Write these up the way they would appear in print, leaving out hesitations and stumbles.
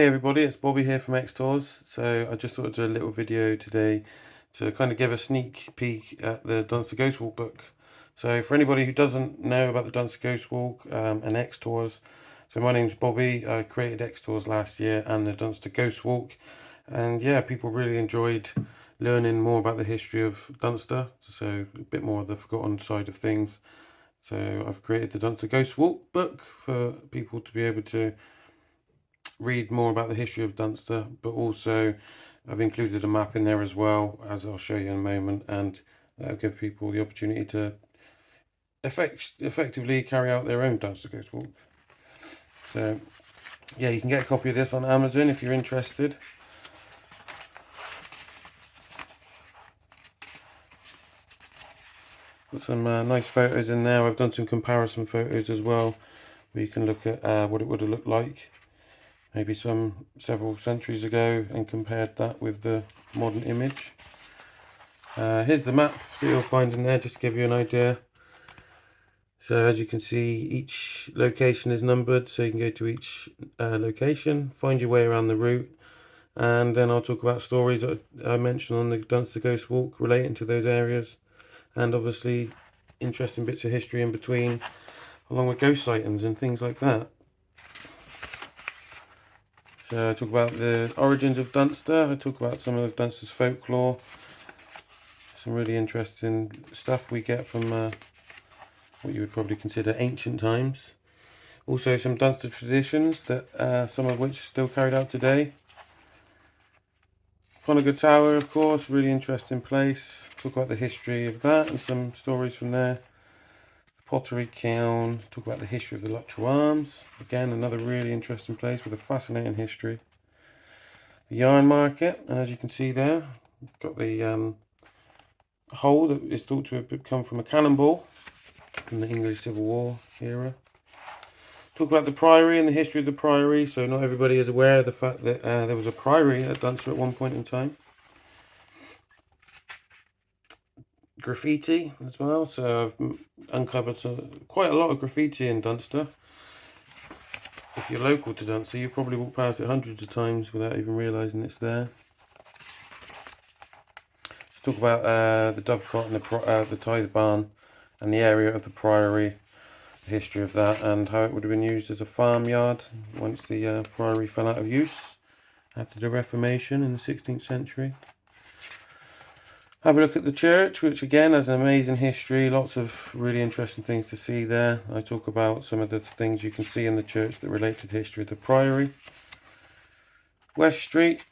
Hey everybody, it's Bobby here from X Tours. So I just thought I'd do a little video today to kind of give a sneak peek at the Dunster Ghost Walk book. So for anybody who doesn't know about the Dunster Ghost Walk and X Tours, so my name's Bobby. I created X Tours last year and the Dunster Ghost Walk, and yeah, people really enjoyed learning more about the history of Dunster, so a bit more of the forgotten side of things. So I've created the Dunster Ghost Walk book for people to be able to read more about the history of Dunster, but also I've included a map in there as well, as I'll show you in a moment, and that'll give people the opportunity to effectively carry out their own Dunster Ghost Walk. So yeah, you can get a copy of this on Amazon if you're interested. Got some nice photos in there. I've done some comparison photos as well, where you can look at what it would have looked like maybe several centuries ago and compared that with the modern image. Here's the map that you'll find in there, just to give you an idea. So as you can see, each location is numbered, so you can go to each location, find your way around the route, and then I'll talk about stories that I mentioned on the Dunster Ghost Walk relating to those areas, and obviously interesting bits of history in between, along with ghost sightings and things like that. So I talk about the origins of Dunster, I talk about some of Dunster's folklore, some really interesting stuff we get from what you would probably consider ancient times. Also some Dunster traditions, that some of which are still carried out today. Conager Tower, of course, really interesting place. Talk about the history of that and some stories from there. Pottery Kiln, talk about the history of the Luttrell Arms. Again, another really interesting place with a fascinating history. The Yarn Market, and as you can see there, got the hole that is thought to have come from a cannonball from the English Civil War era. Talk about the Priory and the history of the Priory, so not everybody is aware of the fact that there was a Priory at Dunster at one point in time. Graffiti as well, so I've uncovered quite a lot of graffiti in Dunster. If you're local to Dunster, you probably walk past it hundreds of times without even realising it's there. Let's talk about the Dovecote and the Tithe Barn and the area of the Priory, the history of that, and how it would have been used as a farmyard once the Priory fell out of use after the Reformation in the 16th century. Have a look at the church, which again has an amazing history, lots of really interesting things to see there. I talk about some of the things you can see in the church that relate to the history of the Priory. West Street,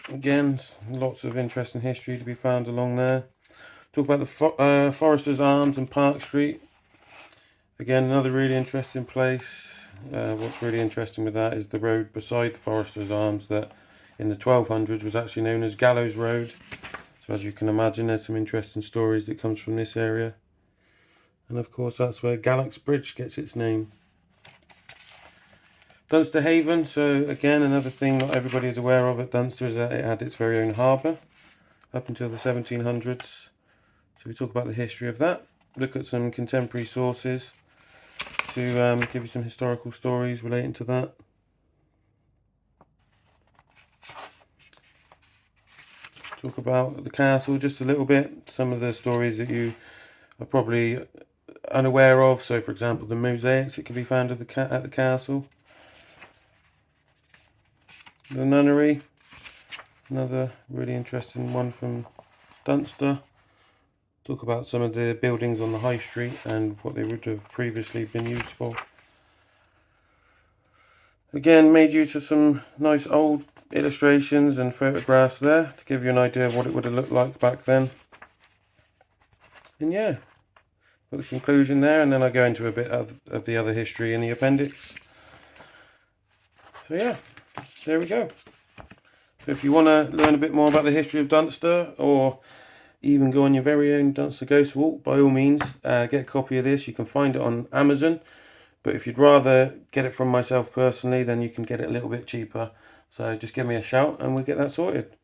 again, lots of interesting history to be found along there. Talk about the Foresters Arms and Park Street. Again, another really interesting place. What's really interesting with that is the road beside the Foresters Arms that in the 1200s was actually known as Gallows Road. So as you can imagine, there's some interesting stories that comes from this area. And of course, that's where Gallocks Bridge gets its name. Dunster Haven, so again, another thing not everybody is aware of at Dunster is that it had its very own harbour up until the 1700s. So we talk about the history of that, look at some contemporary sources to give you some historical stories relating to that. Talk about the castle just a little bit, some of the stories that you are probably unaware of. So for example, the mosaics that can be found at the castle. The nunnery, another really interesting one from Dunster. Talk about some of the buildings on the high street and what they would have previously been used for. Again, made use of some nice old illustrations and photographs there to give you an idea of what it would have looked like back then. And yeah, got the conclusion there, and then I go into a bit of the other history in the appendix. So yeah, there we go. So if you want to learn a bit more about the history of Dunster, or even go on your very own Dunster Ghost Walk, by all means, get a copy of this. You can find it on Amazon. But if you'd rather get it from myself personally, then you can get it a little bit cheaper. So just give me a shout and we'll get that sorted.